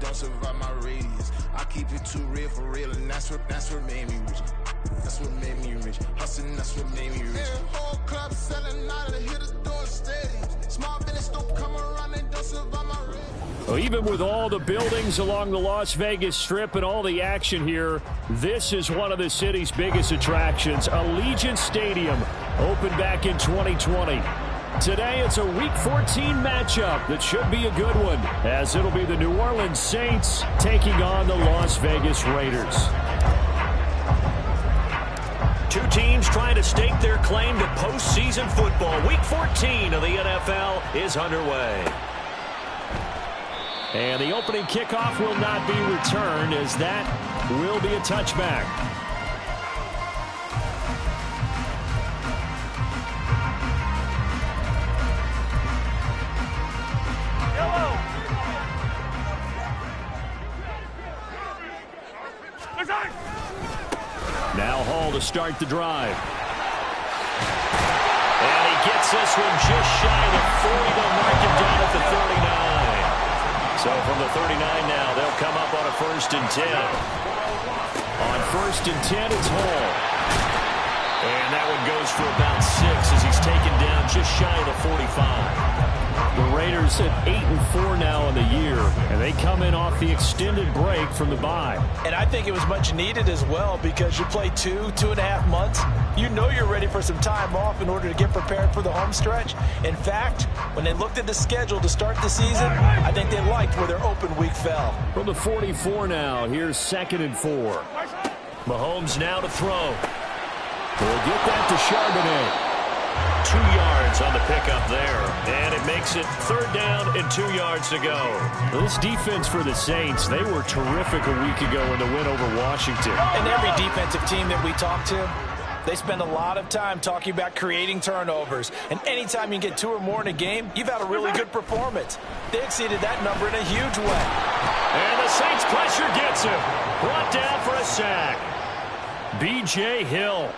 don't survive my radius. I keep it too real for real, and that's what made me rich. That's what made me rich. Hustling, that's what made me rich. Yeah, whole club selling out of the hitters doing stadiums. Small business don't come around and don't survive my radius. Well, even with all the buildings along the Las Vegas Strip and all the action here, this is one of the city's biggest attractions. Allegiant Stadium opened back in 2020. Today, it's a Week 14 matchup that should be a good one, as it'll be the New Orleans Saints taking on the Las Vegas Raiders. Two teams trying to stake their claim to postseason football. Week 14 of the NFL is underway. And the opening kickoff will not be returned, as that will be a touchback. Now Hall to start the drive. And he gets this one just shy of 40. They'll mark him down at the 39. So from the 39 now, they'll come up on a 1st and 10. On 1st and 10, it's Hall. And that one goes for about 6 as he's taken down just shy of the 45. The Raiders at 8-4 now in the year, and they come in off the extended break from the bye. And I think it was much needed as well, because you play 2.5 months. You know you're ready for some time off in order to get prepared for the home stretch. In fact, when they looked at the schedule to start the season, I think they liked where their open week fell. From the 44 now, here's 2nd and 4. Mahomes now to throw. We'll get that to Charbonnet. 2 yards on the pickup there, and it makes it 3rd down and 2 yards to go. This defense for the Saints, they were terrific a week ago in the win over Washington. And every defensive team that we talk to, they spend a lot of time talking about creating turnovers. And anytime you get 2 or more in a game, you've had a really good performance. They exceeded that number in a huge way. And the Saints pressure gets him. Brought down for a sack. B.J. Hill.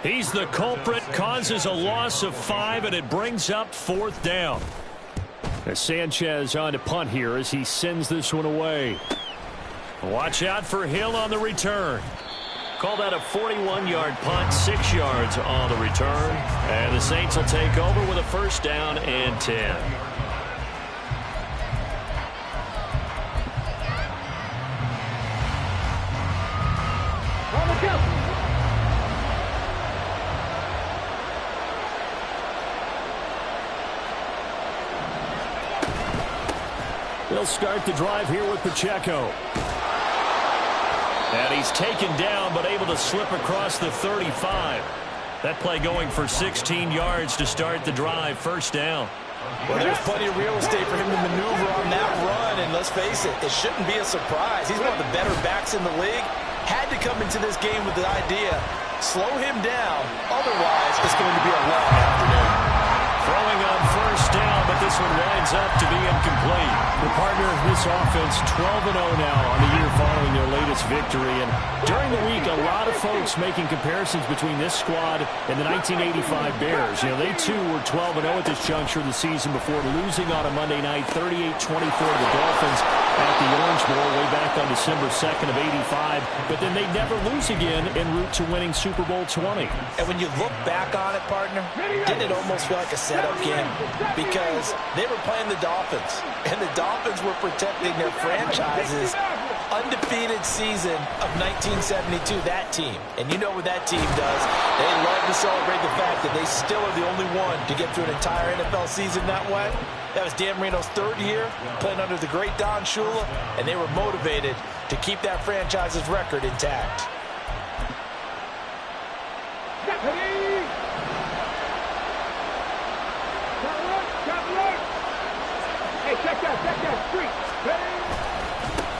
He's the culprit, causes a loss of 5, and it brings up 4th down. As Sanchez on to punt here as he sends this one away. Watch out for Hill on the return. Call that a 41-yard punt, 6 yards on the return. And the Saints will take over with a 1st down and 10. They'll start the drive here with Pacheco. And he's taken down, but able to slip across the 35. That play going for 16 yards to start the drive. 1st down. Well, there's plenty of real estate for him to maneuver on that run, and let's face it, it shouldn't be a surprise. He's one of the better backs in the league. Had to come into this game with the idea, slow him down, otherwise it's going to be a long afternoon. Throwing on 1st down, but this one winds up to be incomplete. The partner of this offense 12-0 now on the year following their latest victory. And during the week, a lot of folks making comparisons between this squad and the 1985 Bears. You know, they too were 12-0 at this juncture of the season before losing on a Monday night 38-24 to the Dolphins at the Orange Bowl way back on December 2nd of 85. But then they never lose again en route to winning Super Bowl 20. And when you look back on it, partner, didn't it almost feel like a setup game? Because they were playing the Dolphins, and the Dolphins were protecting their franchise's undefeated season of 1972, that team. And you know what that team does. They love to celebrate the fact that they still are the only one to get through an entire NFL season that way. That was Dan Marino's 3rd year, playing under the great Don Shula, and they were motivated to keep that franchise's record intact.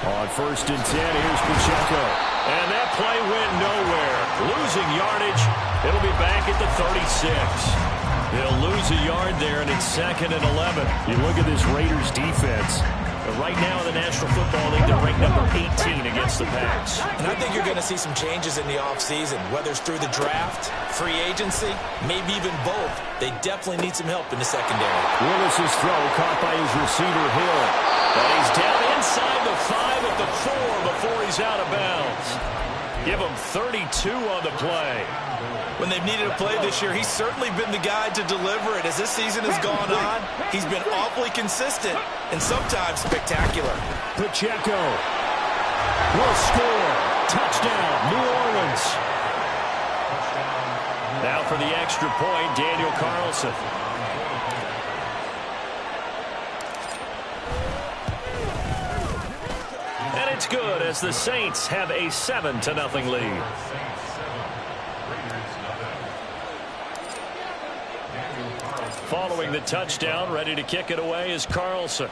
On 1st and 10, here's Pacheco. And that play went nowhere. Losing yardage. It'll be back at the 36. They'll lose a yard there, and it's 2nd and 11. You look at this Raiders defense. But right now in the National Football League, they're ranked number 18 against the pass. And I think you're going to see some changes in the offseason, whether it's through the draft, free agency, maybe even both. They definitely need some help in the secondary. Willis's throw caught by his receiver, Hill. And he's down inside the 5. Give him 32 on the play. When they've needed a play this year, he's certainly been the guy to deliver it. As this season has gone on, he's been awfully consistent and sometimes spectacular. Pacheco will score. Touchdown, New Orleans. Now for the extra point, Daniel Carlson. And it's good as the Saints have a 7-0 lead. Following the touchdown, ready to kick it away is Carlson.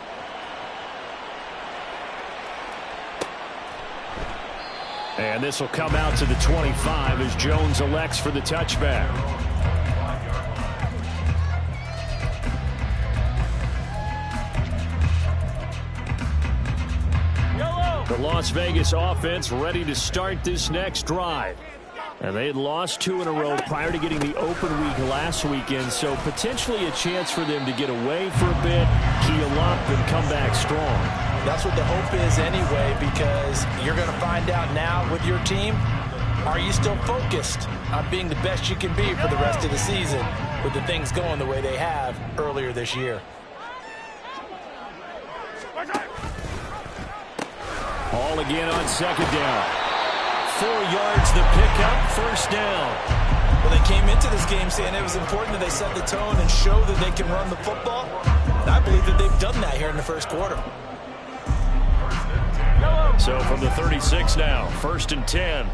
And this will come out to the 25 as Jones elects for the touchback. The Las Vegas offense ready to start this next drive. And they had lost 2 in a row prior to getting the open week last weekend, so potentially a chance for them to get away for a bit, heal up, and come back strong. That's what the hope is anyway, because you're going to find out now with your team, are you still focused on being the best you can be for the rest of the season with the things going the way they have earlier this year? All again on second down. 4 yards the pickup, first down. Well, they came into this game saying it was important that they set the tone and show that they can run the football. And I believe that they've done that here in the first quarter. So from the 36 now, 1st and 10.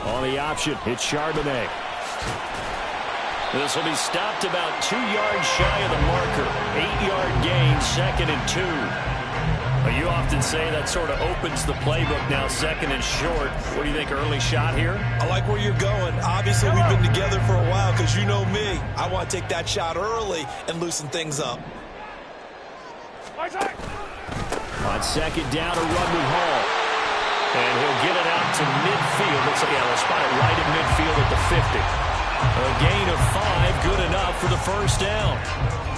On the option, it's Charbonnet. This will be stopped about 2 yards shy of the marker. 8-yard gain, 2nd and 2. You often say that sort of opens the playbook now, 2nd and short. What do you think, early shot here? I like where you're going. Obviously, we've been together for a while because you know me. I want to take that shot early and loosen things up. On 2nd down, a run with Hall. And he'll get it out to midfield. Looks like they'll spot it right at midfield at the 50. A gain of 5, good enough for the first down.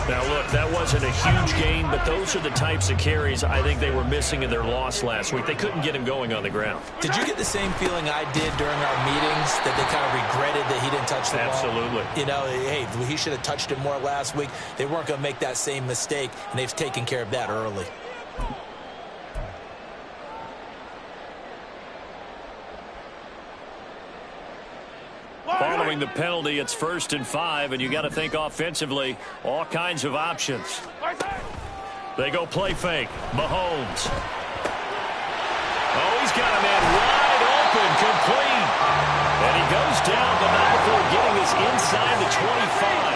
Now, look, that wasn't a huge gain, but those are the types of carries I think they were missing in their loss last week. They couldn't get him going on the ground. Did you get the same feeling I did during our meetings, that they kind of regretted that he didn't touch the ball? Absolutely. You know, hey, he should have touched it more last week. They weren't going to make that same mistake, and they've taken care of that early. Following the penalty, it's 1st and 5, and you got to think offensively, all kinds of options. They go play fake. Mahomes. Oh, he's got a man wide open, complete. And he goes down, but not before getting us inside the 25.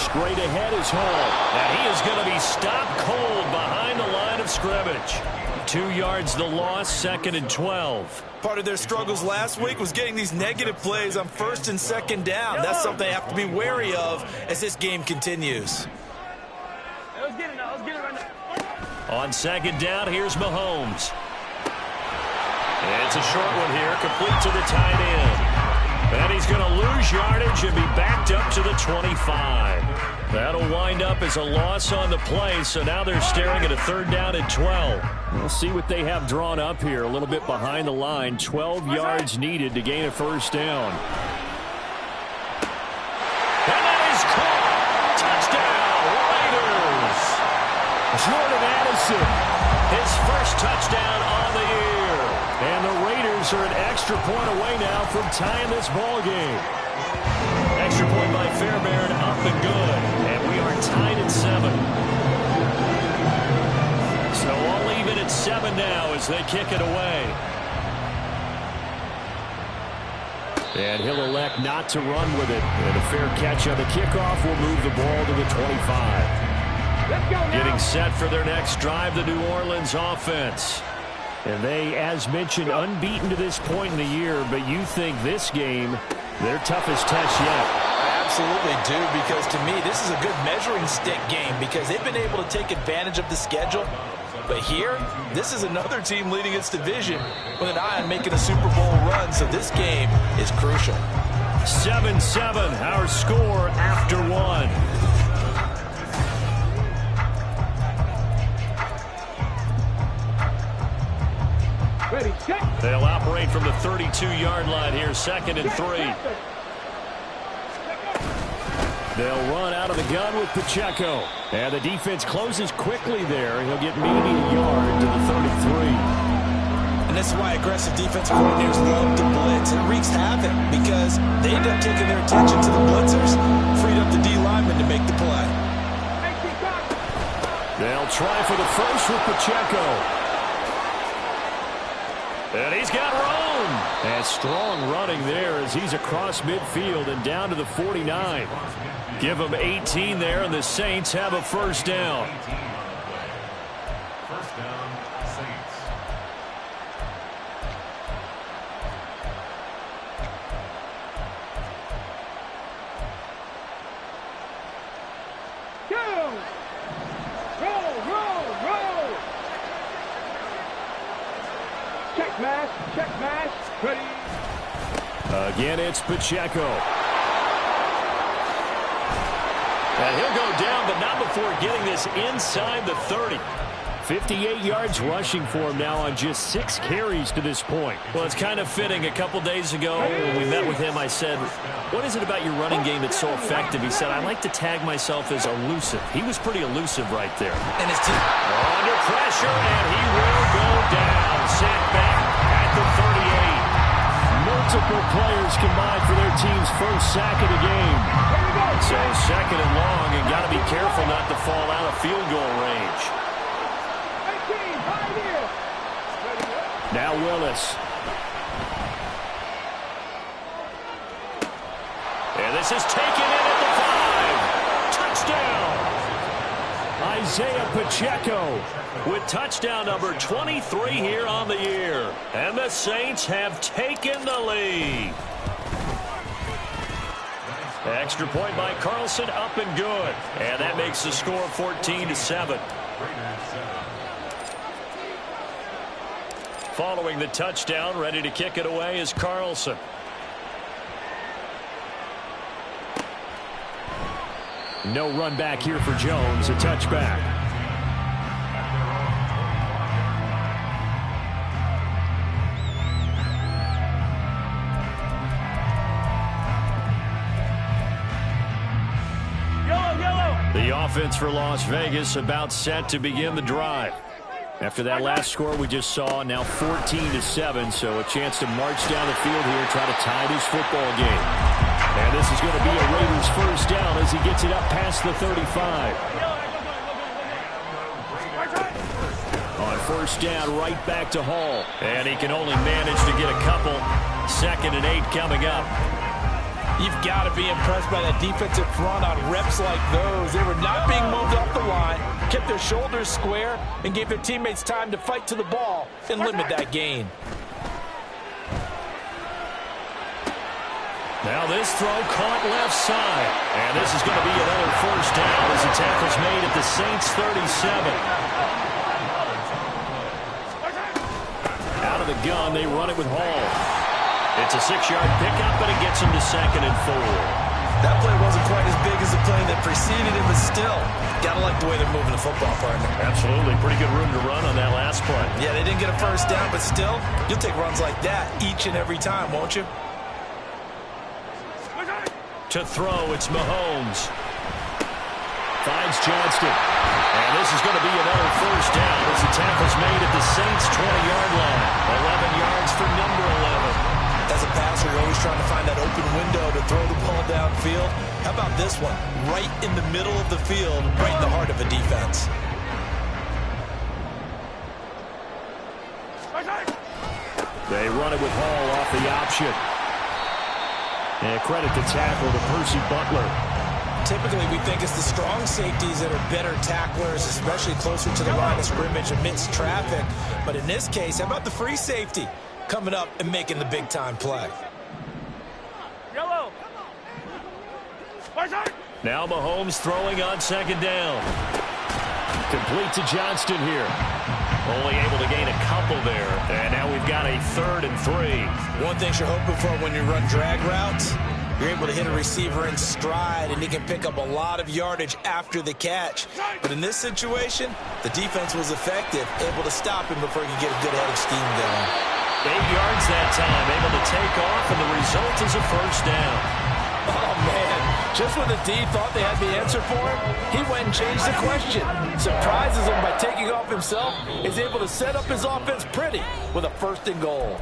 Straight ahead is Hall. And he is going to be stopped cold behind the line of scrimmage. 2 yards the loss, 2nd and 12. Part of their struggles last week was getting these negative plays on 1st and 2nd down. That's something they have to be wary of as this game continues. On 2nd down, here's Mahomes. And it's a short one here, complete to the tight end. And he's going to lose yardage and be backed up to the 25. That'll wind up as a loss on the play, so now they're staring at a 3rd down and 12. We'll see what they have drawn up here, a little bit behind the line. 12 yards needed to gain a 1st down. And that is caught. Touchdown, Raiders. Jordan Addison, his first touchdown on the year. And the Raiders are an extra point away now from tying this ball game. Extra point by Fairbairn, up and good. And we are tied at 7. So all even at 7 now as they kick it away. And he'll elect not to run with it. And a fair catch on the kickoff will move the ball to the 25. Getting set for their next drive, the New Orleans offense. And they, as mentioned, unbeaten to this point in the year, but you think this game, their toughest test yet. I absolutely do, because to me, this is a good measuring stick game because they've been able to take advantage of the schedule. But here, this is another team leading its division with an eye on making a Super Bowl run, so this game is crucial. 7-7, our score after 1. point from the 32-yard line here, 2nd and 3. They'll run out of the gun with Pacheco. And the defense closes quickly there. He'll get maybe a yard to the 33. And this is why aggressive defensive coordinators love to blitz. It wreaks havoc because they end up taking their attention to the blitzers, freed up the D lineman to make the play. They'll try for the first with Pacheco. And he's got room. And strong running there as he's across midfield and down to the 49. Give him 18 there, and the Saints have a first down. First down, Saints. Go! Roll! Check mash, ready. Again, it's Pacheco. And he'll go down, but not before getting this inside the 30. 58 yards rushing for him now on just 6 carries to this point. Well, it's kind of fitting. A couple days ago when we met with him, I said, what is it about your running game that's so effective? He said, I like to tag myself as elusive. He was pretty elusive right there. And his team under pressure, and he will go down. Sacked back at the 38. Multiple players combined for their team's first sack of the game. So 2nd and long, and got to be careful not to fall out of field goal range. Now Willis. And this is taken in at the 5. Touchdown. Isaiah Pacheco with touchdown number 23 here on the year. And the Saints have taken the lead. Extra point by Carlson, up and good. And that makes the score 14-7. Following the touchdown, ready to kick it away is Carlson. No run back here for Jones, a touchback. The offense for Las Vegas about set to begin the drive. After that last score we just saw, now 14-7, so a chance to march down the field here, try to tie this football game. And this is going to be a Raiders first down as he gets it up past the 35. On first down, right back to Hall. And he can only manage to get a couple. 2nd and 8 coming up. You've got to be impressed by that defensive front on reps like those. They were not being moved off the line, kept their shoulders square, and gave their teammates time to fight to the ball and limit that gain. Now this throw caught left side. And this is going to be another first down as the tackle's made at the Saints' 37. Out of the gun, they run it with Hall. It's a 6-yard pickup, but it gets him to 2nd and 4. That play wasn't quite as big as the play that preceded it, but still, gotta like the way they're moving the football, partner. Absolutely. Pretty good room to run on that last play. Yeah, they didn't get a first down, but still, you'll take runs like that each and every time, won't you? To throw, it's Mahomes. Finds Johnston. And this is going to be another first down as the tackle's made at the Saints' 20-yard line. 11 yards for number 11. As a passer, you're always trying to find that open window to throw the ball downfield. How about this one? Right in the middle of the field, right in the heart of a defense. They run it with Hall off the option. And credit the tackle to Percy Butler. Typically, we think it's the strong safeties that are better tacklers, especially closer to the line of scrimmage amidst traffic. But in this case, how about the free safety coming up and making the big-time play? Yellow. Now Mahomes throwing on 2nd down. Complete to Johnston here. Only able to gain a couple there. And now we've got a 3rd and 3. One thing you're hoping for when you run drag routes, you're able to hit a receiver in stride, and he can pick up a lot of yardage after the catch. But in this situation, the defense was effective, able to stop him before he could get a good head of steam going. yards that time, able to take off, and the result is a first down. Oh, man. Just when the D thought they had the answer for him, he went and changed the question. Surprises him by taking off himself. Is able to set up his offense pretty with a 1st and goal.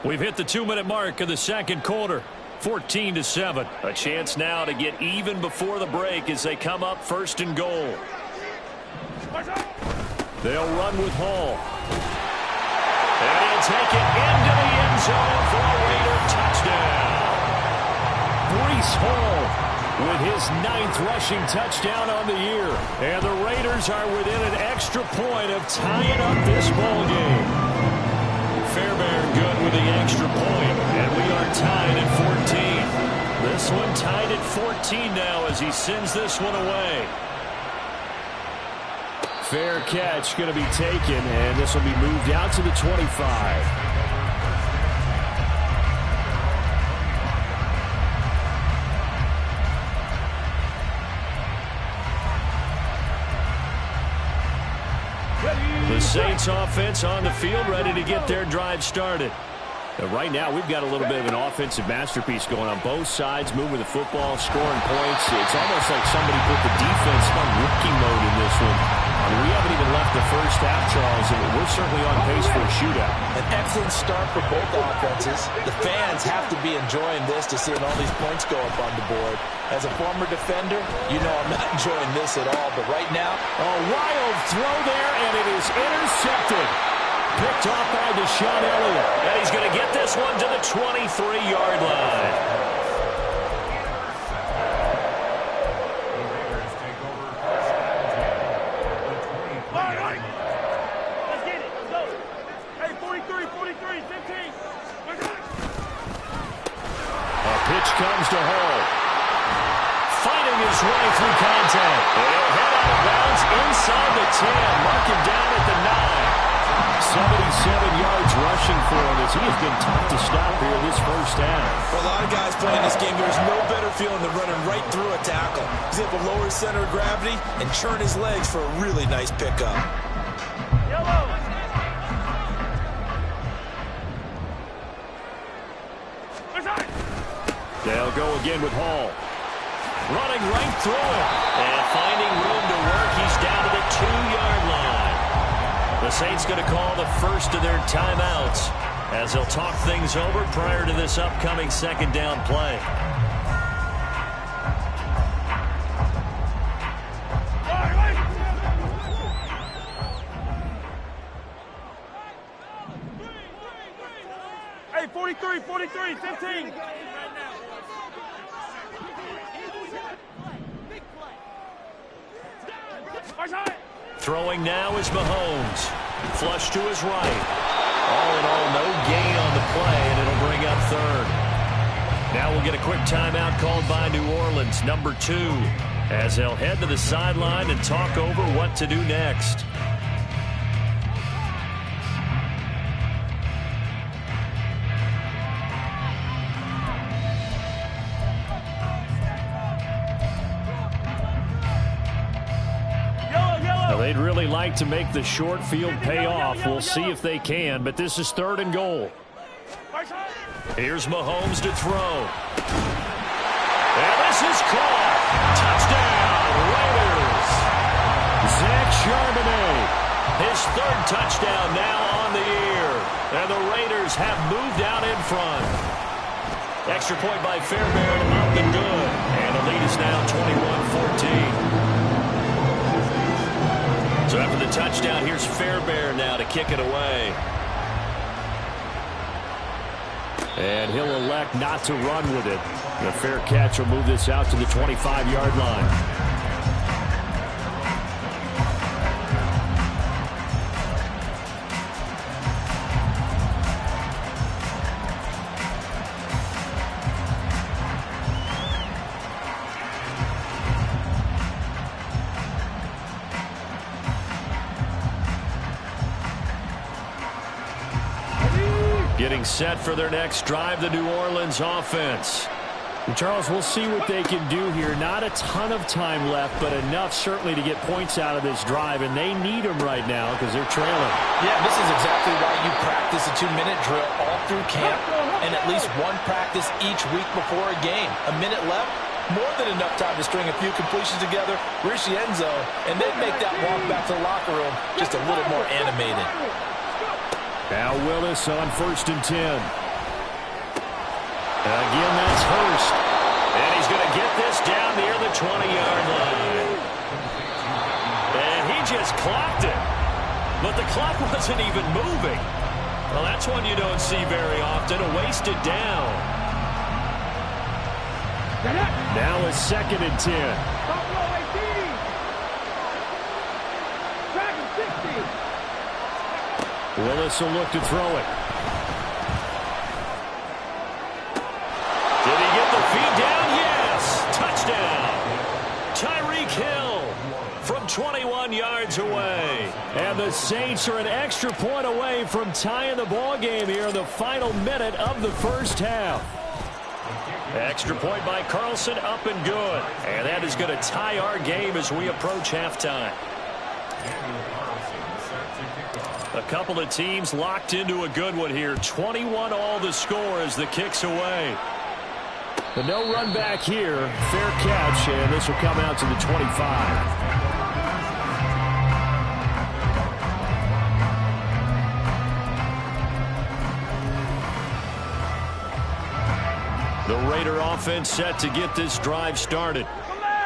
We've hit the 2-minute mark of the second quarter. 14-7. A chance now to get even before the break as they come up 1st and goal. They'll run with Hall. And he'll take it into the end zone for a Raider touchdown. Breece Hall with his 9th rushing touchdown on the year. And the Raiders are within an extra point of tying up this ball game. Fairbairn good with the extra point, and we are tied at 14. This one tied at 14 now as he sends this one away. Fair catch going to be taken, and this will be moved out to the 25. The Saints offense on the field, ready to get their drive started. Right now, we've got a little bit of an offensive masterpiece going on both sides, moving the football, scoring points. It's almost like somebody put the defense on rookie mode in this one. We haven't even left the first half, Charles, and we're certainly on pace for a shootout. An excellent start for both offenses. The fans have to be enjoying this to seeing all these points go up on the board. As a former defender, you know I'm not enjoying this at all, but right now, a wild throw there, and it is intercepted. Picked off by Deshaun Elliott. And he's going to get this one to the 23-yard line. Pitch comes to Hall. Fighting his way through contact. He'll head out of bounds inside the 10. Mark him down at the 9. 77 yards rushing for him as he has been tough to stop here this first half. For a lot of guys playing this game, there's no better feeling than running right through a tackle. He's able to lower his center of gravity and churn his legs for a really nice pickup. Yellow. They'll go again with Hall. Running right through it. And finding room to work, he's down to the 2-yard line. The Saints going to call the first of their timeouts as they'll talk things over prior to this upcoming second down play. Hey, 43, 15. Throwing now is Mahomes. Flush to his right. All in all, no gain on the play, and it'll bring up 3rd. Now we'll get a quick timeout called by New Orleans, number 2, as they'll head to the sideline and talk over what to do next. They'd really like to make the short field pay off. We'll see if they can, but this is 3rd and goal. Here's Mahomes to throw. And this is caught. Touchdown, Raiders. Zach Charbonnet, his 3rd touchdown now on the year. And the Raiders have moved out in front. Extra point by Fairbairn, up and good. And the lead is now 21-14. So after the touchdown, here's Fairbairn now to kick it away. And he'll elect not to run with it. The fair catch will move this out to the 25-yard line. Getting set for their next drive, the New Orleans offense. Charles, we'll see what they can do here. Not a ton of time left, but enough certainly to get points out of this drive, and they need them right now because they're trailing. Yeah, this is exactly why you practice a 2-minute drill all through camp and at least one practice each week before a game. A minute left, more than enough time to string a few completions together, reach the end zone, and then make that walk back to the locker room just a little more animated. Now Willis on 1st and 10. Again, that's Hurst. And he's going to get this down near the 20-yard line. And he just clocked it. But the clock wasn't even moving. Well, that's one you don't see very often, a wasted down. Now it's 2nd and 10. Willis will look to throw it. Did he get the feed down? Yes! Touchdown! Tyreek Hill from 21 yards away. And the Saints are an extra point away from tying the ball game here in the final minute of the first half. Extra point by Carlson, up and good. And that is going to tie our game as we approach halftime. A couple of teams locked into a good one here. 21 all the score as the kick's away. But no run back here. Fair catch, and this will come out to the 25. The Raider offense set to get this drive started.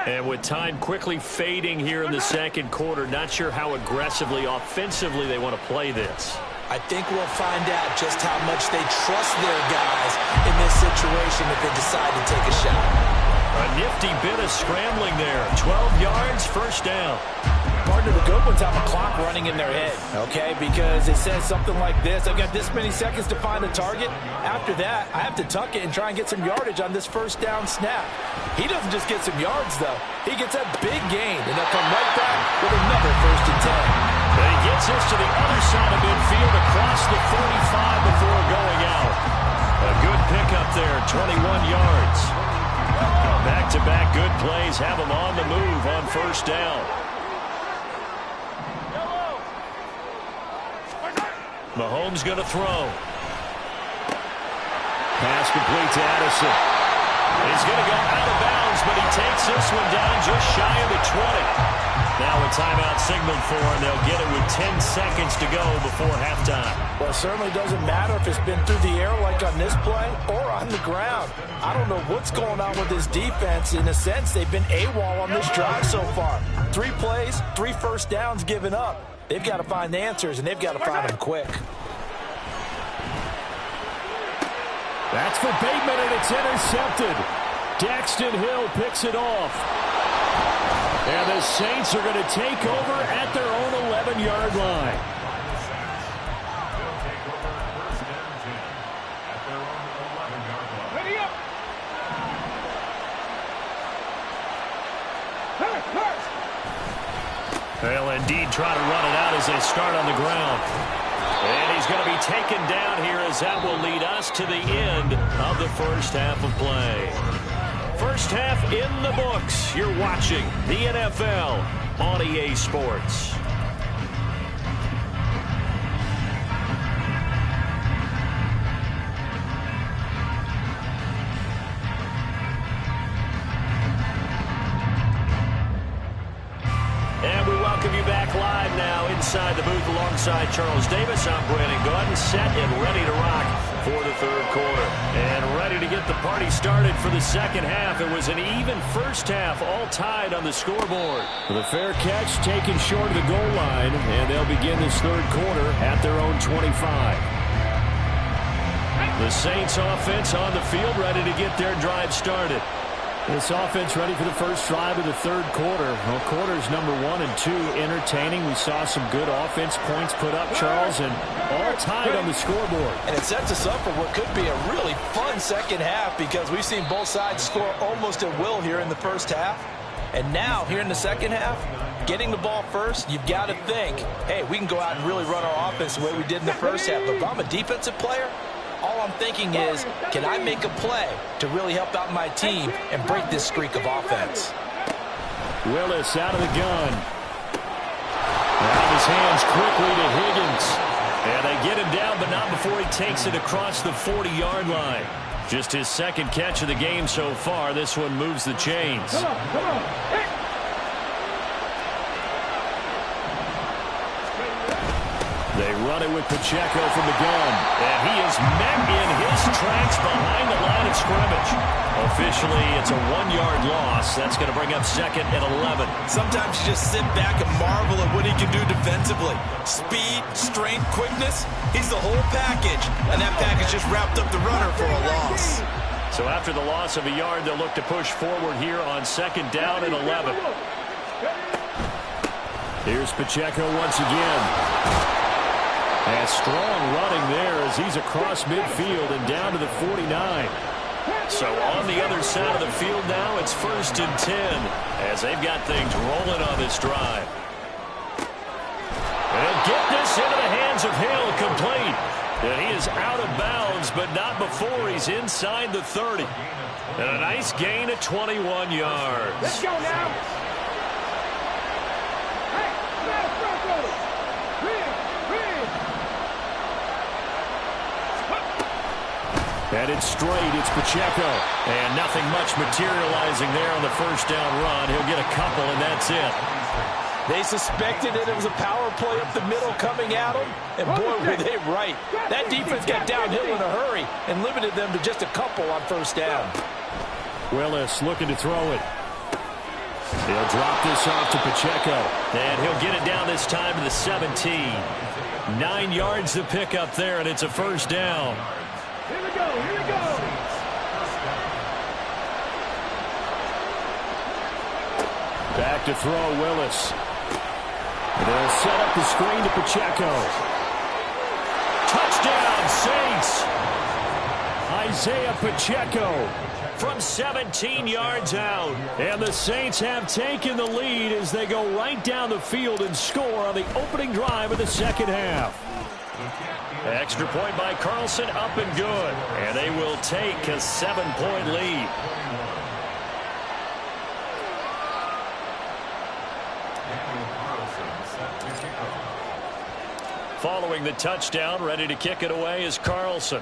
And with time quickly fading here in the second quarter, not sure how aggressively, offensively they want to play this. I think we'll find out just how much they trust their guys in this situation if they decide to take a shot. A nifty bit of scrambling there. 12 yards, first down. Partner, the good ones have a clock running in their head, okay? Because it says something like this: I've got this many seconds to find a target. After that, I have to tuck it and try and get some yardage on this first down snap. He doesn't just get some yards, though. He gets a big gain, and they'll come right back with another 1st and 10. But he gets this to the other side of midfield across the 45 before going out. A good pickup there, 21 yards. Back-to-back good plays have him on the move on first down. Mahomes going to throw. Pass complete to Addison. He's going to go out of bounds, but he takes this one down just shy of the 20. Now a timeout signaled for, and they'll get it with 10 seconds to go before halftime. Well, it certainly doesn't matter if it's been through the air like on this play or on the ground. I don't know what's going on with this defense. In a sense, they've been AWOL on this drive so far. 3 plays, 3 first downs given up. They've got to find the answers, and they've got to find them quick. That's for Bateman, and it's intercepted. Daxton Hill picks it off. And the Saints are going to take over at their own 11-yard line. Ready up. They'll indeed try to run it out as they start on the ground. And he's going to be taken down here as that will lead us to the end of the first half of play. First half in the books. You're watching the NFL on EA Sports. And we welcome you back live now inside the booth alongside Charles Davis. I'm Brandon Gaudin, set and ready to rock for the third quarter. And ready to get the party started for the second half. It was an even first half, all tied on the scoreboard. The fair catch taken short of the goal line, and they'll begin this third quarter at their own 25. The Saints offense on the field, ready to get their drive started. This offense ready for the first drive of the third quarter. Well, quarters number 1 and 2 entertaining. We saw some good offense points put up, Charles, and all tied on the scoreboard. And it sets us up for what could be a really fun second half because we've seen both sides score almost at will here in the first half. And now, here in the second half, getting the ball first, you've got to think, hey, we can go out and really run our offense the way we did in the first half. But if I'm a defensive player, all I'm thinking is, can I make a play to really help out my team and break this streak of offense? Willis out of the gun. Out of his hands quickly to Higgins. And they get him down, but not before he takes it across the 40-yard line. Just his second catch of the game so far. This one moves the chains. Come on. Hey. They run it with Pacheco from the gun. And he is met in his tracks behind the line of scrimmage. Officially, it's a 1-yard loss. That's going to bring up second and 11. Sometimes you just sit back and marvel at what he can do defensively. Speed, strength, quickness. He's the whole package. And that package just wrapped up the runner for a loss. So after the loss of a yard, they'll look to push forward here on second down and 11. Here's Pacheco once again. And strong running there as he's across midfield and down to the 49. So on the other side of the field now, it's 1st and 10 as they've got things rolling on this drive. And get this into the hands of Hill, complete. And he is out of bounds, but not before he's inside the 30. And a nice gain of 21 yards. Let's go now. Headed straight, it's Pacheco. And nothing much materializing there on the first down run. He'll get a couple, and that's it. They suspected that it was a power play up the middle coming at them, and boy, were they right. That defense got downhill in a hurry and limited them to just a couple on first down. Willis looking to throw it. He'll drop this off to Pacheco. And he'll get it down this time to the 17. 9 yards to pick up there, and it's a first down. Here we go. Back to throw, Willis. And they'll set up the screen to Pacheco. Touchdown, Saints! Isaiah Pacheco from 17 yards out. And the Saints have taken the lead as they go right down the field and score on the opening drive of the second half. Extra point by Carlson, up and good. And they will take a 7-point lead. Following the touchdown, ready to kick it away is Carlson.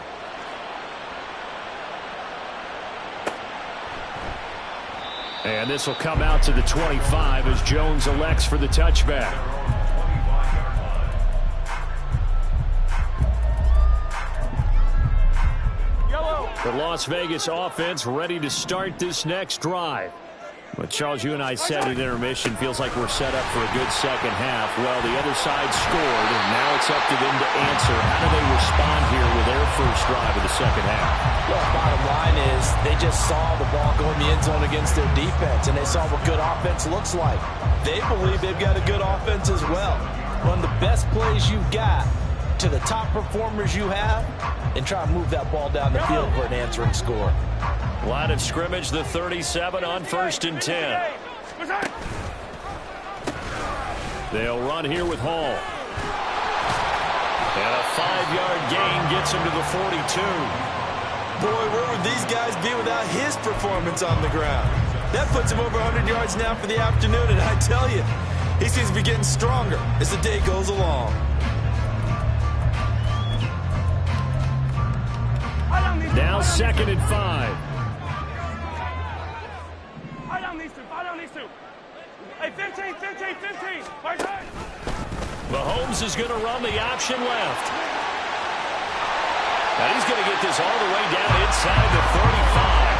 And this will come out to the 25 as Jones elects for the touchback. The Las Vegas offense ready to start this next drive. But Charles, you and I said at intermission, feels like we're set up for a good second half. Well, the other side scored, and now it's up to them to answer. How do they respond here with their first drive of the second half? Well, bottom line is they just saw the ball go in the end zone against their defense, and they saw what good offense looks like. They believe they've got a good offense as well. Run the best plays you've got to the top performers you have, and try and move that ball down the field for an answering score. Line of scrimmage, the 37 on 1st and 10. They'll run here with Hall. And a 5-yard gain gets him to the 42. Boy, where would these guys be without his performance on the ground? That puts him over 100 yards now for the afternoon, and I tell you, he seems to be getting stronger as the day goes along. Now 2nd and 5. Hey, 15. Mahomes is going to run the option left. Now he's going to get this all the way down inside the 35.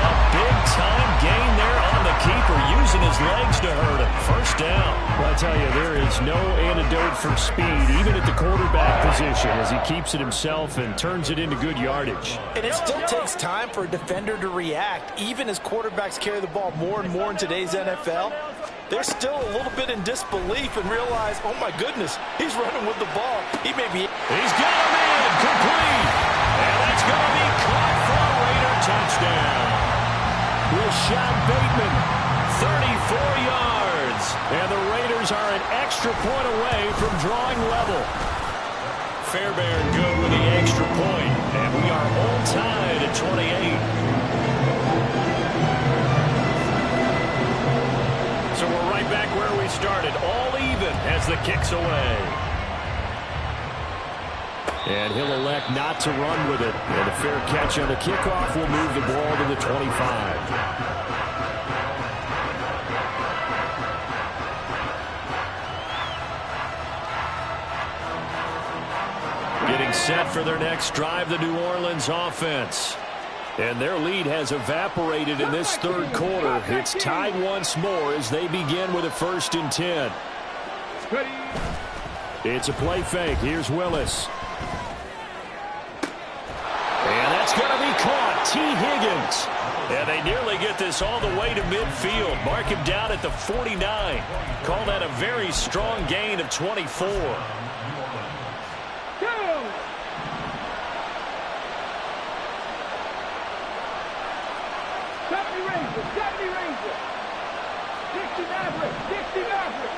A big-time gain there on the keeper, using his legs to hurt him. First down. Well, I tell you, there is no antidote for speed, even at the quarterback position, as he keeps it himself and turns it into good yardage. And it still takes time for a defender to react, even as quarterbacks carry the ball more and more in today's NFL. They're still a little bit in disbelief and realize, oh my goodness, he's running with the ball. He may be... He's got him in, complete. And that's going to be caught for a Raider touchdown. Rashad Bateman, 34 yards. And the Raiders are an extra point away from drawing level. Fairbairn good with the extra point, and we are all tied at 28. So we're right back where we started, all even as the kick's away. And he'll elect not to run with it. And a fair catch on the kickoff will move the ball to the 25. Getting set for their next drive, the New Orleans offense. And their lead has evaporated in this third quarter. It's tied once more as they begin with a 1st and 10. It's a play fake. Here's Willis. And that's going to be caught. T. Higgins. And they nearly get this all the way to midfield. Mark him down at the 49. Call that a very strong gain of 24. Ranger. 60 Maverick. 60 Maverick.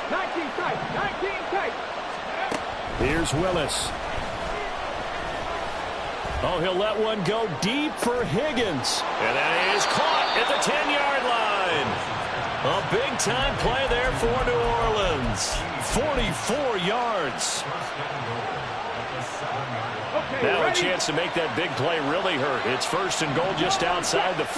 19 tight. 19 tight. Here's Willis. Oh, he'll let one go deep for Higgins. And that is caught at the 10-yard line. A big-time play there for New Orleans. 44 yards. Now a chance to make that big play really hurt. It's 1st and goal just outside the 5.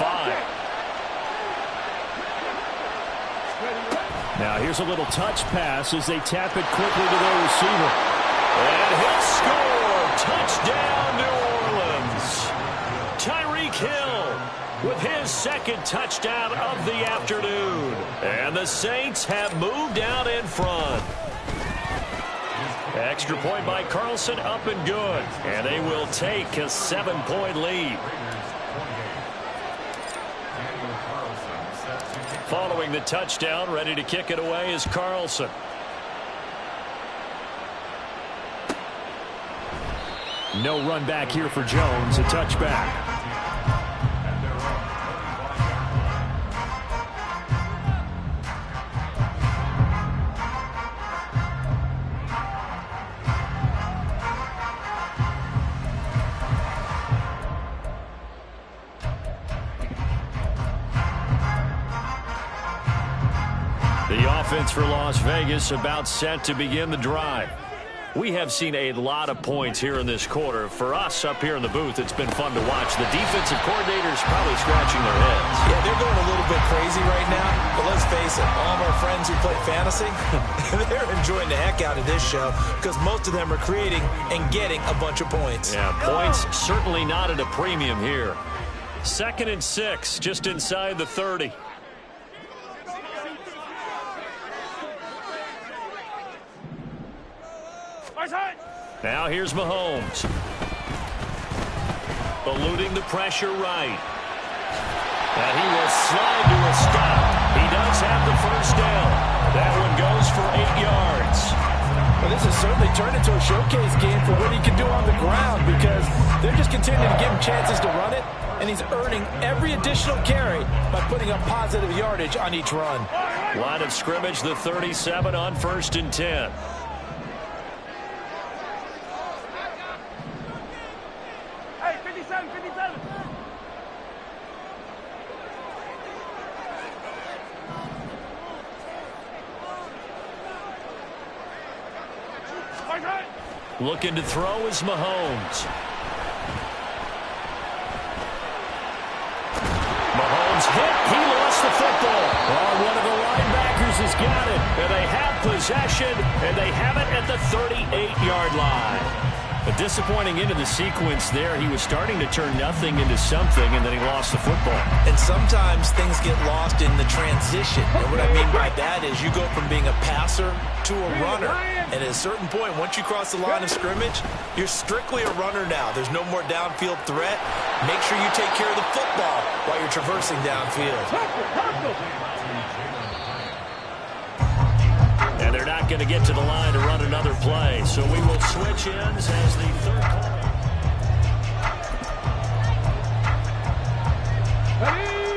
Now here's a little touch pass as they tap it quickly to their receiver. And he'll score. Touchdown, New Orleans. Tyreek Hill with his 2nd touchdown of the afternoon. And the Saints have moved out in front. Extra point by Carlson, up and good. And they will take a 7-point lead. Following the touchdown, ready to kick it away is Carlson. No run back here for Jones, a touchback. The offense for Las Vegas about set to begin the drive. We have seen a lot of points here in this quarter. For us up here in the booth, it's been fun to watch. The defensive coordinators probably scratching their heads. Yeah, they're going a little bit crazy right now. But let's face it, all of our friends who play fantasy, they're enjoying the heck out of this show because most of them are creating and getting a bunch of points. Yeah, points certainly not at a premium here. 2nd and 6, just inside the 30. Now here's Mahomes. Eluding the pressure right. And he will slide to a stop. He does have the 1st down. That one goes for 8 yards. Well, this has certainly turned into a showcase game for what he can do on the ground because they're just continuing to give him chances to run it, and he's earning every additional carry by putting up positive yardage on each run. Line of scrimmage, the 37 on 1st and 10. Looking to throw is Mahomes. Mahomes hit. He lost the football. Oh, one of the linebackers has got it. And they have possession, and they have it at the 38-yard line. A disappointing end of the sequence there. He was starting to turn nothing into something, and then he lost the football. And sometimes things get lost in the transition. And what I mean by that is you go from being a passer to a runner. And at a certain point, once you cross the line of scrimmage, you're strictly a runner now. There's no more downfield threat. Make sure you take care of the football while you're traversing downfield. And they're not going to get to the line to run another play. So we will switch ends as the 3rd quarter.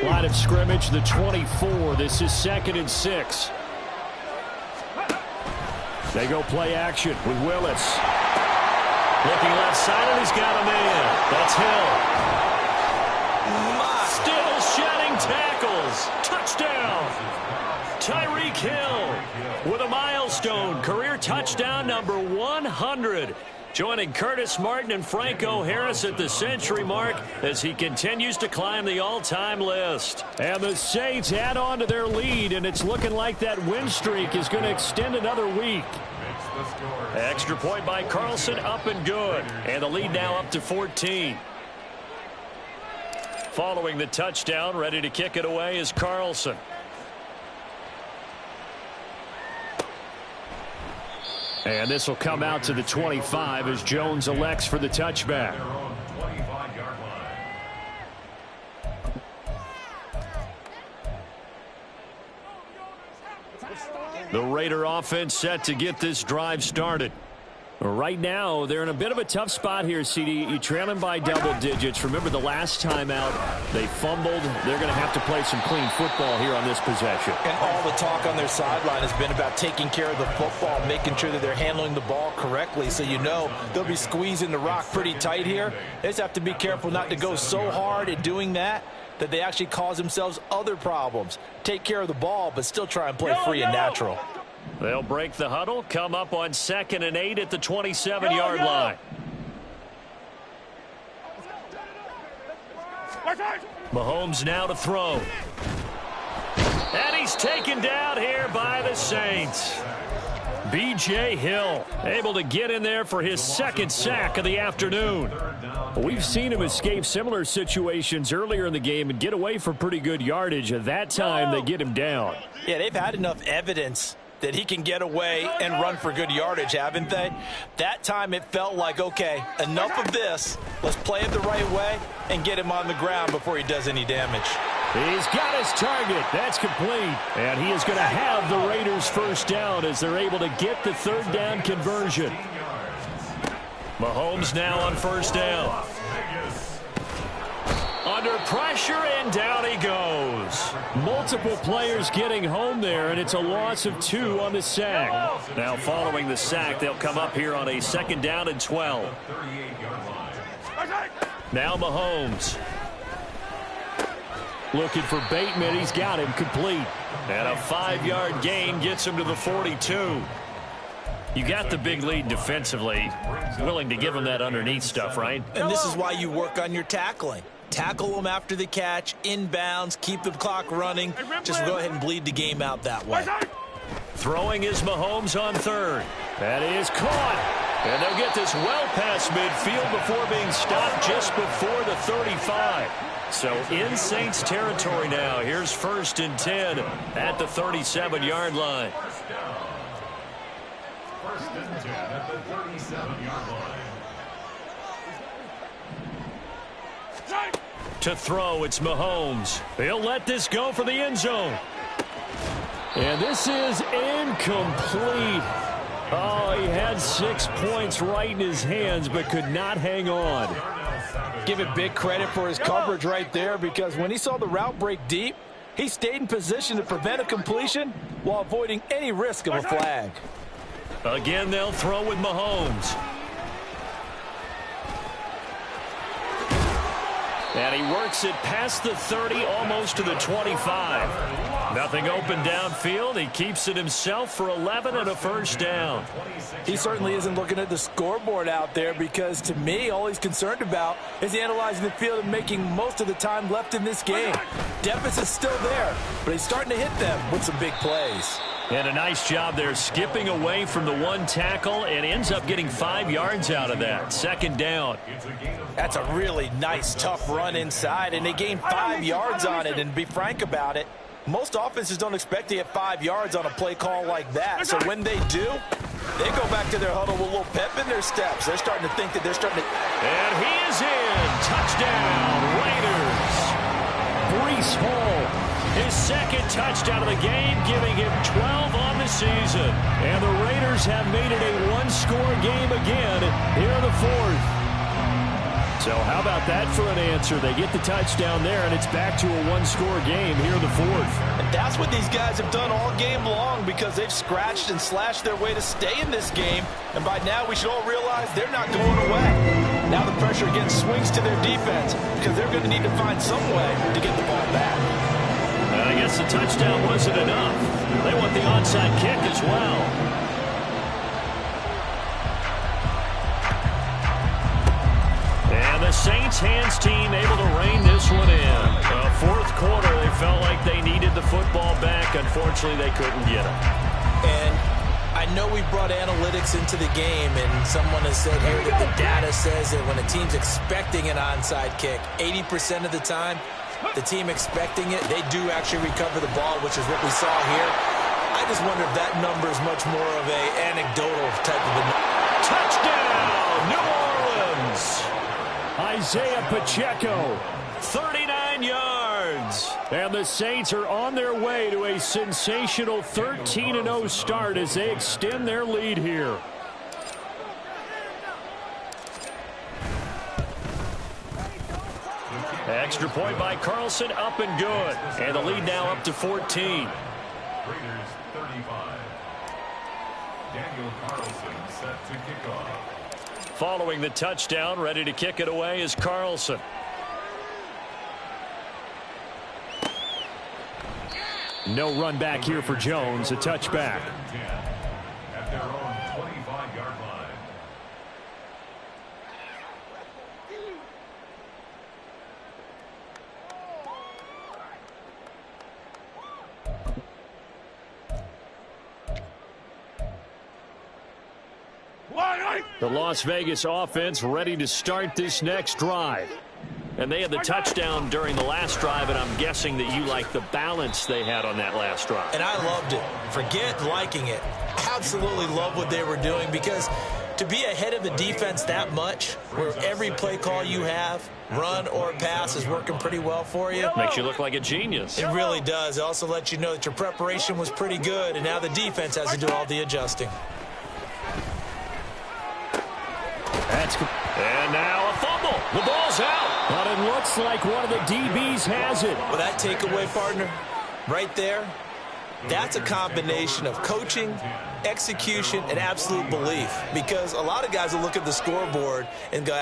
Line of scrimmage, the 24. This is 2nd and 6. They go play action with Willis. Looking left side, and he's got a man. That's Hill. Still shedding tackles. Touchdown. Tyreek Hill with a milestone. Career touchdown number 100. Joining Curtis Martin and Franco Harris at the century mark as he continues to climb the all-time list. And the Saints add on to their lead, and it's looking like that win streak is going to extend another week. Extra point by Carlson, up and good. And the lead now up to 14. Following the touchdown, ready to kick it away is Carlson. And this will come out to the 25 as Jones elects for the touchback. The Raider offense set to get this drive started. Right now, they're in a bit of a tough spot here, CD. You're trailing by double digits. Remember the last time out, they fumbled. They're going to have to play some clean football here on this possession. And all the talk on their sideline has been about taking care of the football, making sure that they're handling the ball correctly. So you know they'll be squeezing the rock pretty tight here. They just have to be careful not to go so hard at doing that they actually cause themselves other problems. Take care of the ball, but still try and play free and natural. They'll break the huddle, come up on 2nd and 8 at the 27-yard line. Mahomes now to throw. And he's taken down here by the Saints. B.J. Hill able to get in there for his 2nd sack of the afternoon. We've seen him escape similar situations earlier in the game and get away for pretty good yardage. At that time, they get him down. Yeah, they've had enough evidence that he can get away and run for good yardage, haven't they? That time it felt like, okay, enough of this. Let's play it the right way and get him on the ground before he does any damage. He's got his target. That's complete. And he is going to have the Raiders first down as they're able to get the 3rd down conversion. Mahomes now on 1st down. Under pressure, and down he goes. Multiple players getting home there, and it's a loss of 2 on the sack. Now following the sack, they'll come up here on a 2nd down and 12. Now Mahomes. Looking for Bateman. He's got him complete. And a 5-yard gain gets him to the 42. You got the big lead defensively. Willing to give him that underneath stuff, right? And this is why you work on your tackling. Tackle them after the catch, inbounds, keep the clock running. Just go ahead and bleed the game out that way. Throwing is Mahomes on 3rd. That is caught. And they'll get this well past midfield before being stopped just before the 35. So in Saints territory now. Here's 1st and 10 at the 37-yard line. 1st and 10 at the 37-yard line. To throw, it's Mahomes. He'll let this go for the end zone. And this is incomplete. Oh, he had 6 points right in his hands, but could not hang on. Give it big credit for his coverage right there, because when he saw the route break deep, he stayed in position to prevent a completion while avoiding any risk of a flag. Again, they'll throw with Mahomes. And he works it past the 30, almost to the 25. Nothing open downfield. He keeps it himself for 11 and a 1st down. He certainly isn't looking at the scoreboard out there, because to me, all he's concerned about is analyzing the field and making most of the time left in this game. Deficit's still there, but he's starting to hit them with some big plays. And a nice job there skipping away from the 1 tackle and ends up getting 5 yards out of that. 2nd down. That's a really nice, tough run inside, and they gained 5 yards on it. And to be frank about it, most offenses don't expect to get 5 yards on a play call like that. So when they do, they go back to their huddle with a little pep in their steps. They're starting to think that they're starting to... And he is in. Touchdown, Raiders. Breece Hall. His 2nd touchdown of the game, giving him 12 on the season. And the Raiders have made it a 1-score game again here in the 4th. So how about that for an answer? They get the touchdown there, and it's back to a one-score game here in the fourth. And that's what these guys have done all game long because they've scratched and slashed their way to stay in this game. And by now, we should all realize they're not going away. Now the pressure again swings to their defense because they're going to need to find some way to get the ball back. I guess the touchdown wasn't enough. They want the onside kick as well. And the Saints hands team able to rein this one in. Fourth quarter, they felt like they needed the football back. Unfortunately, they couldn't get it. And I know we brought analytics into the game, and someone has said here that the data says that when a team's expecting an onside kick, 80% of the time, the team expecting it, they do actually recover the ball, which is what we saw here. I just wonder if that number is much more of a anecdotal type of a touchdown, New Orleans. Isaiah Pacheco, 39 yards. And the Saints are on their way to a sensational 13-0 start as they extend their lead here. Extra point by Carlson, up and good. And the lead now up to 14. Raiders 35. Daniel Carlson set to kick off. Following the touchdown, ready to kick it away is Carlson. No run back here for Jones, a touchback. At their own 25-yard line. The Las Vegas offense ready to start this next drive. And they had the touchdown during the last drive, and I'm guessing that you like the balance they had on that last drive. And I loved it. Forget liking it. Absolutely love what they were doing because to be ahead of the defense that much, where every play call you have, run or pass, is working pretty well for you. Makes you look like a genius. It really does. It also lets you know that your preparation was pretty good, and now the defense has to do all the adjusting. And now a fumble. The ball's out. But it looks like one of the DBs has it. Well, that takeaway, partner, right there, that's a combination of coaching, execution, and absolute belief. Because a lot of guys will look at the scoreboard and go,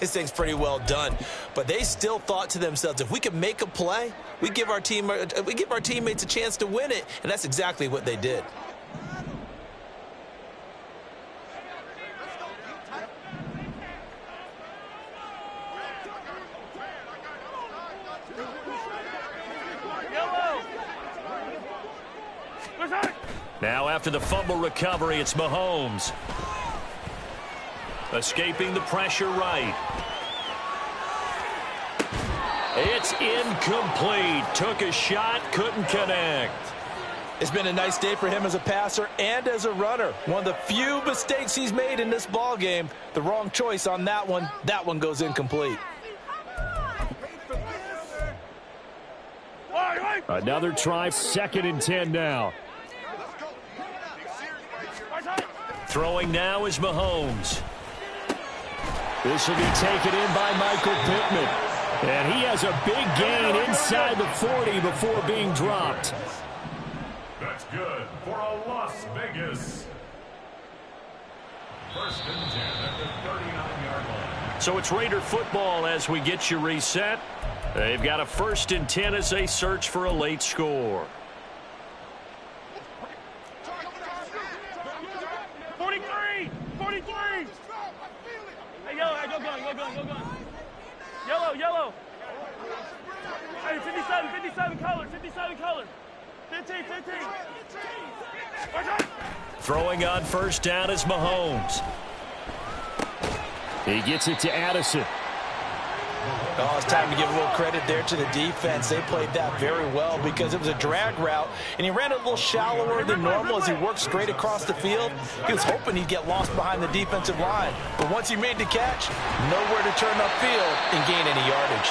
this thing's pretty well done. But they still thought to themselves, if we can make a play, we give our teammates a chance to win it. And that's exactly what they did. Now after the fumble recovery, it's Mahomes. Escaping the pressure right. It's incomplete. Took a shot, couldn't connect. It's been a nice day for him as a passer and as a runner. One of the few mistakes he's made in this ball game. The wrong choice on that one. That one goes incomplete. Another try, 2nd and 10 now. Throwing now is Mahomes. This will be taken in by Michael Pittman. And he has a big gain inside the 40 before being dropped. That's good for a Las Vegas. 1st and 10 at the 39-yard line. So it's Raider football as we get you reset. They've got a 1st and 10 as they search for a late score. 43! 43! Hey, yellow, hey, go gun. Yellow. Hey, 57 color. 15. Throwing on 1st down is Mahomes. He gets it to Addison. Oh, it's time to give a little credit there to the defense. They played that very well because it was a drag route, and he ran a little shallower than normal as he worked straight across the field. He was hoping he'd get lost behind the defensive line. But once he made the catch, nowhere to turn upfield and gain any yardage.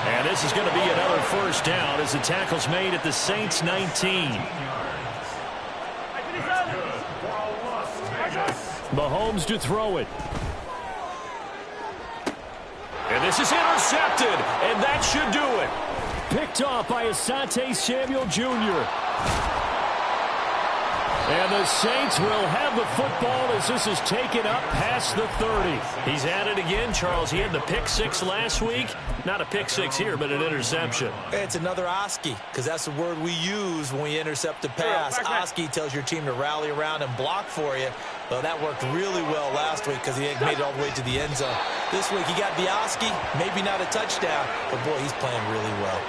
And this is going to be another 1st down as the tackle's made at the Saints' 19. Mahomes to throw it. And this is intercepted, and that should do it. Picked off by Asante Samuel Jr. And the Saints will have the football as this is taken up past the 30. He's at it again, Charles. He had the pick six last week. Not a pick six here, but an interception. It's another Oski, because that's the word we use when we intercept a pass. Oski tells your team to rally around and block for you. Well, that worked really well last week because he made it all the way to the end zone. This week he got the Oski, maybe not a touchdown, but boy, he's playing really well.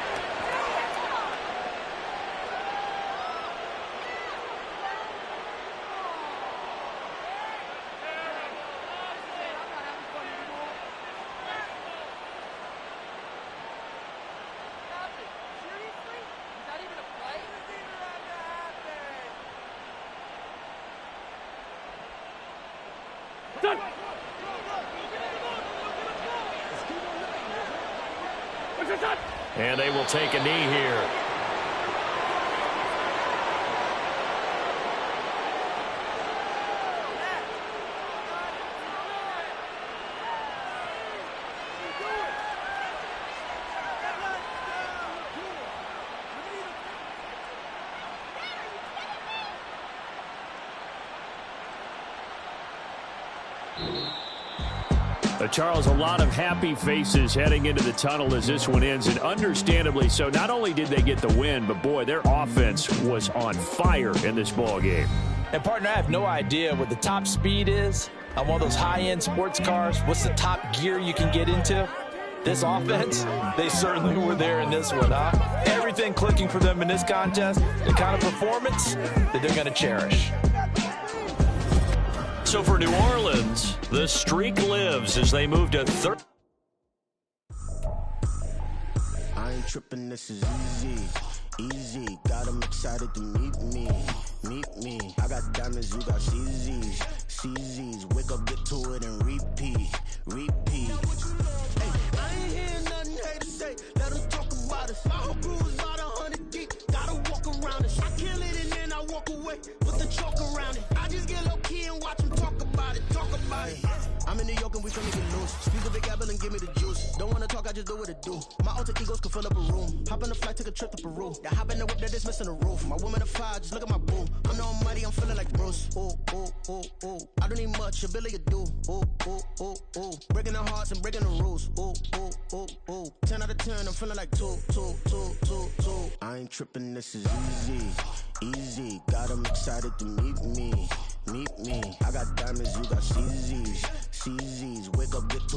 And they will take a knee here. Charles, a lot of happy faces heading into the tunnel as this one ends, and understandably so. Not only did they get the win, but boy, their offense was on fire in this ball game. And partner, I have no idea what the top speed is on one of those high-end sports cars. What's the top gear you can get into? This offense, they certainly were there in this one, huh? Everything clicking for them in this contest, the kind of performance that they're going to cherish. So for New Orleans, the streak lives as they move to third. I ain't tripping, this is easy. Got them excited to meet me. I got diamonds, you got CZs. Wake up, get to it, and repeat. Hey, I ain't hearing nothing haters say. Let them talk about us. My whole crew is about 100 deep. Gotta walk around us. I kill it and then I walk away with the chalk around it. I just get low key and watch them talk about it. I'm in New York and we finna get loose. Squeeze the big apple and give me the juice. Don't wanna talk, I just do what it do. My alter egos can fill up a room. Hop on the flight, take a trip to Peru. That hop in the whip that is missing the roof. My woman a fire, just look at my boo. I'm the almighty, I'm feeling like Bruce. Ooh. I don't need much, ability to do. Ooh. Breaking the hearts and breaking the rules. Ooh. 10 out of 10, I'm feeling like 2. I ain't tripping, this is easy. Got them excited to meet me. I got diamonds, you got CZs. Wake up, get to